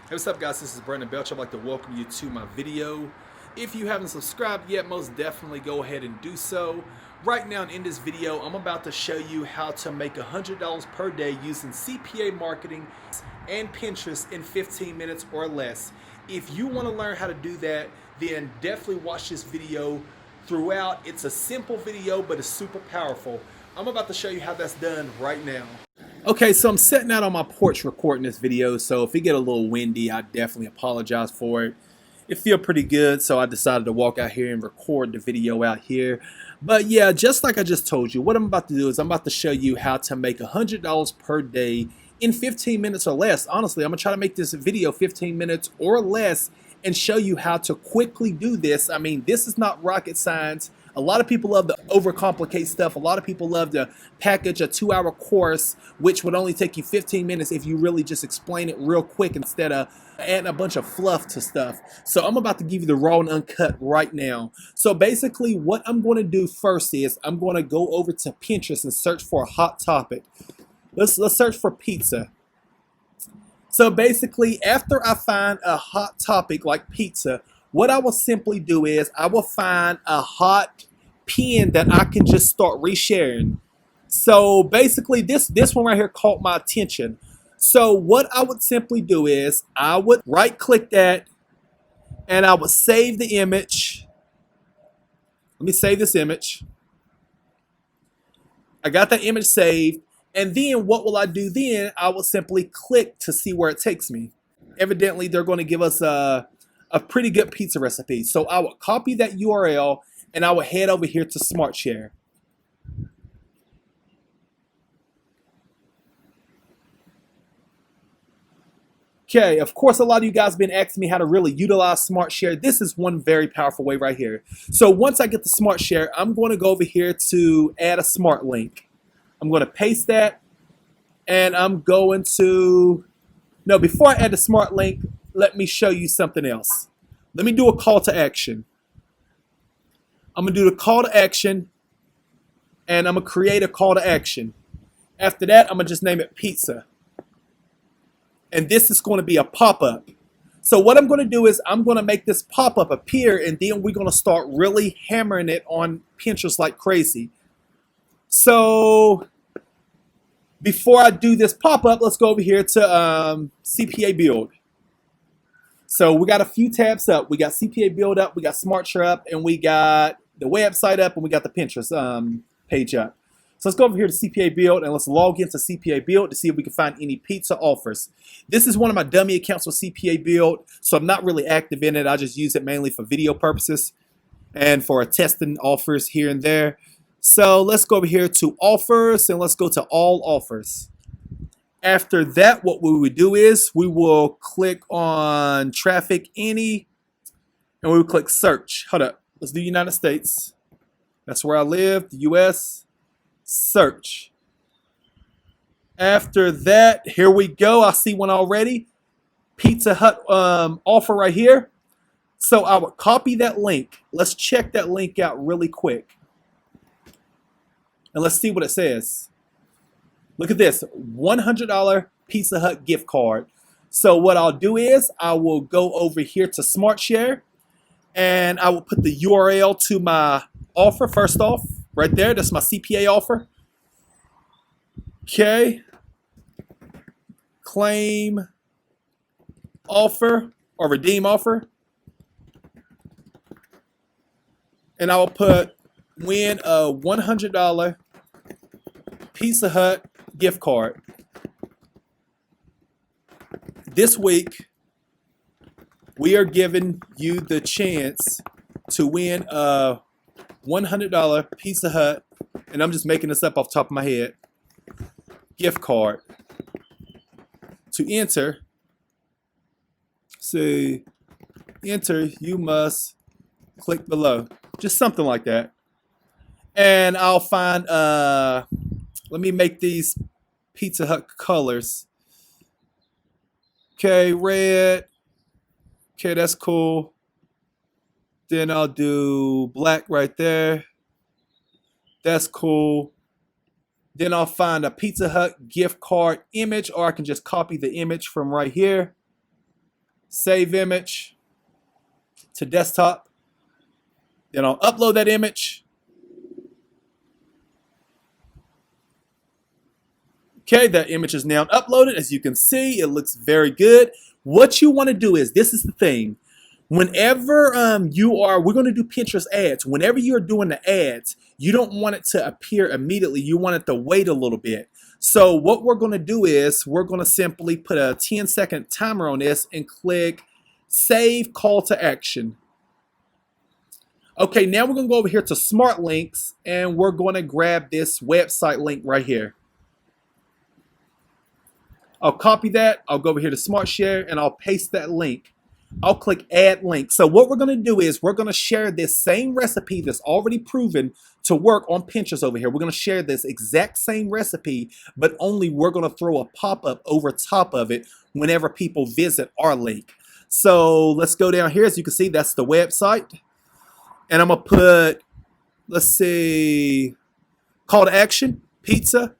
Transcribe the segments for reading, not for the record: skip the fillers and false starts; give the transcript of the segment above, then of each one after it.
Hey, what's up, guys? This is Brandon Belcher. I'd like to welcome you to my video. If you haven't subscribed yet, most definitely go ahead and do so. Right now in this video, I'm about to show you how to make $100 per day using CPA marketing and Pinterest in 15 minutes or less. If you want to learn how to do that, then definitely watch this video throughout. It's a simple video, but it's super powerful. I'm about to show you how that's done right now. Okay, so I'm sitting out on my porch recording this video, so if it get a little windy, I definitely apologize for it. It feel pretty good, so I decided to walk out here and record the video out here. But yeah, just like I just told you, what I'm about to do is I'm about to show you how to make $100 per day in 15 minutes or less. Honestly, I'm gonna try to make this video 15 minutes or less and show you how to quickly do this. I mean, this is not rocket science. A lot of people love to overcomplicate stuff. A lot of people love to package a 2-hour course, which would only take you 15 minutes if you really just explain it real quick instead of adding a bunch of fluff to stuff. So I'm about to give you the raw and uncut right now. So basically what I'm going to do first is I'm going to go over to Pinterest and search for a hot topic. Let's search for pizza. So basically, after I find a hot topic like pizza, what I will simply do is I will find a hot pin that I can just start resharing. So basically, this one right here caught my attention. So what I would simply do is I would right click that and I would save the image. Let me save this image. I got that image saved. And then what will I do then? I will simply click to see where it takes me. Evidently, they're going to give us a pretty good pizza recipe. So I will copy that URL and I will head over here to SmartShare. Okay, of course, a lot of you guys have been asking me how to really utilize SmartShare. This is one very powerful way right here. So once I get the SmartShare, I'm going to go over here to add a smart link. I'm going to paste that, and I'm going to, no, before I add the smart link, let me show you something else. Let me do a call to action. I'm going to do the call to action, and I'm going to create a call to action. After that, I'm going to just name it pizza. And this is going to be a pop-up. So what I'm going to do is I'm going to make this pop-up appear, and then we're going to start really hammering it on Pinterest like crazy. So before I do this pop-up, let's go over here to CPA build. So we got a few tabs up. We got CPA build up, we got SmartShare up, and we got the website up, and we got the Pinterest page up. So let's go over here to CPA build and let's log into CPA build to see if we can find any pizza offers. This is one of my dummy accounts with CPA build, so I'm not really active in it. I just use it mainly for video purposes and for testing offers here and there. So let's go over here to offers and let's go to all offers. After that, what we would do is we will click on traffic any and we will click search. Hold up. Let's do United States. That's where I live, the US. Search. After that, here we go. I see one already. Pizza Hut offer right here. So I would copy that link. Let's check that link out really quick. And let's see what it says. Look at this, $100 Pizza Hut gift card. So what I'll do is I will go over here to SmartShare and I will put the URL to my offer first off. Right there, that's my CPA offer. Okay. Claim offer or redeem offer. And I will put win a $100 Pizza Hut gift card. This week, we are giving you the chance to win a $100 Pizza Hut, and I'm just making this up off the top of my head, gift card. To enter, say, enter, you must click below. Just something like that. And I'll find, let me make these Pizza Hut colors. Okay, red. Okay, that's cool. Then I'll do black right there. That's cool. Then I'll find a Pizza Hut gift card image, or I can just copy the image from right here. save image to desktop. Then I'll upload that image. Okay, that image is now uploaded. As you can see, it looks very good. What you want to do is, this is the thing. Whenever we're going to do Pinterest ads. Whenever you're doing the ads, you don't want it to appear immediately. You want it to wait a little bit. So what we're going to do is, we're going to simply put a 10-second timer on this and click Save Call to Action. Okay, now we're going to go over here to Smart Links, and we're going to grab this website link right here. I'll copy that. I'll go over here to Smart Share, and I'll paste that link. I'll click Add Link. So what we're going to do is, we're going to share this same recipe that's already proven to work on Pinterest over here. We're going to share this exact same recipe, but only we're going to throw a pop-up over top of it whenever people visit our link. So let's go down here. As you can see, that's the website. And I'm going to put, let's see, call to action, pizza,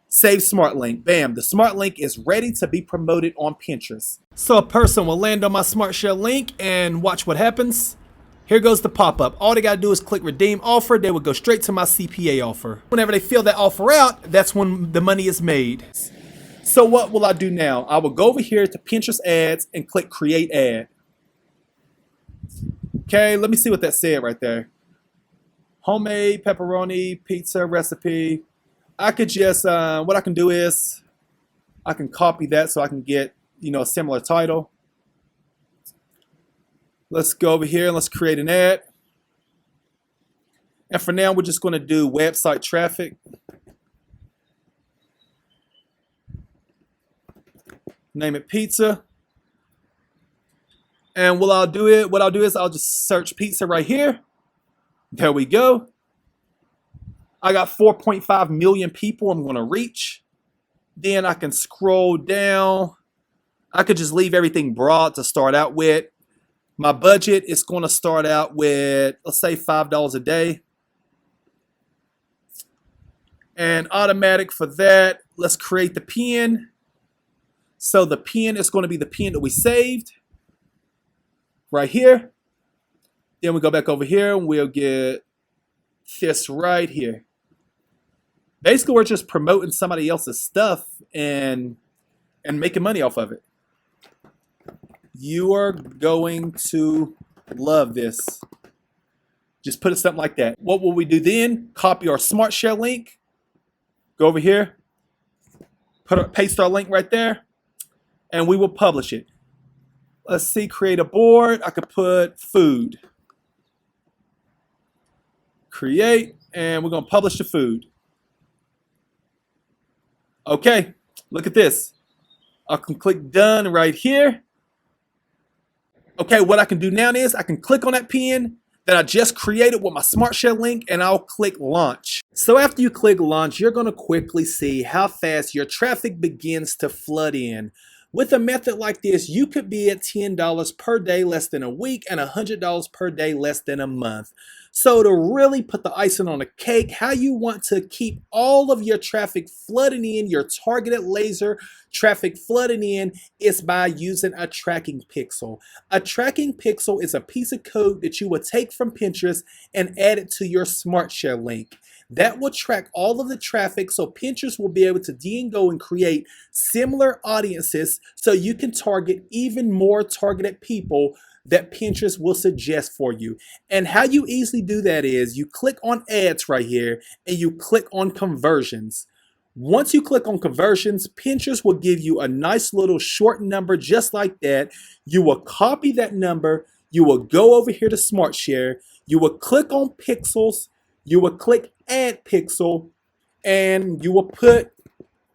save smart link. Bam, the smart link is ready to be promoted on Pinterest. So a person will land on my smart share link and watch what happens. Here goes the pop-up. All they got to do is click redeem offer. They will go straight to my CPA offer. Whenever they fill that offer out, that's when the money is made. So what will I do now? I will go over here to Pinterest ads and click create ad. Okay, let me see what that said right there. Homemade pepperoni pizza recipe. I could just, what I can do is, I can copy that so I can get, a similar title. Let's go over here and let's create an ad. And for now, we're just going to do website traffic. Name it pizza. And what I'll do is I'll just search pizza right here. There we go. I got 4.5 million people I'm going to reach. Then I can scroll down. I could just leave everything broad to start out with. My budget is going to start out with, let's say, $5 a day. And automatic for that, let's create the pin. So the pin is going to be the pin that we saved right here. Then we go back over here and we'll get this right here. Basically, we're just promoting somebody else's stuff and making money off of it. You are going to love this. Just put it something like that. What will we do then? Copy our Smart Share link. Go over here. Paste our link right there. And we will publish it. Let's see, create a board. I could put food. Create, and we're going to publish the food. Okay, look at this. I can click done right here. Okay, what I can do now is I can click on that pin that I just created with my Smart Share link, and I'll click launch. So after you click launch, you're going to quickly see how fast your traffic begins to flood in. With a method like this, you could be at $10 per day less than a week and $100 per day less than a month. So to really put the icing on the cake, how you want to keep all of your traffic flooding in, your targeted laser traffic flooding in, is by using a tracking pixel. A tracking pixel is a piece of code that you will take from Pinterest and add it to your Smart Share link. That will track all of the traffic, so Pinterest will be able to go and create similar audiences so you can target even more targeted people that Pinterest will suggest for you. And how you easily do that is you click on ads right here and you click on conversions. Once you click on conversions, Pinterest will give you a nice little short number just like that. You will copy that number. You will go over here to Smart Share. You will click on pixels. You will click add pixel, and you will put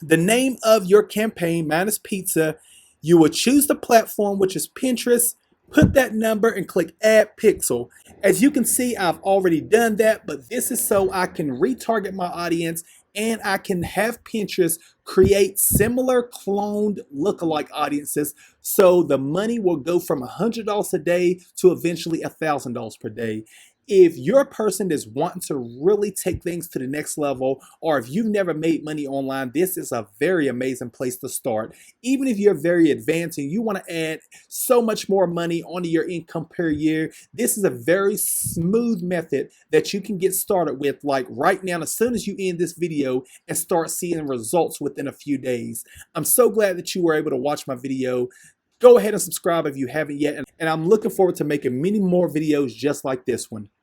the name of your campaign, minus pizza. You will choose the platform, which is Pinterest, put that number and click add pixel. As you can see, I've already done that, but this is so I can retarget my audience and I can have Pinterest create similar cloned lookalike audiences, so the money will go from $100 a day to eventually $1,000 per day. If you're a person that's wanting to really take things to the next level, or if you've never made money online, this is a very amazing place to start. Even if you're very advanced and you want to add so much more money onto your income per year, this is a very smooth method that you can get started with, like right now, as soon as you end this video, and start seeing results within a few days. I'm so glad that you were able to watch my video. Go ahead and subscribe if you haven't yet, and I'm looking forward to making many more videos just like this one.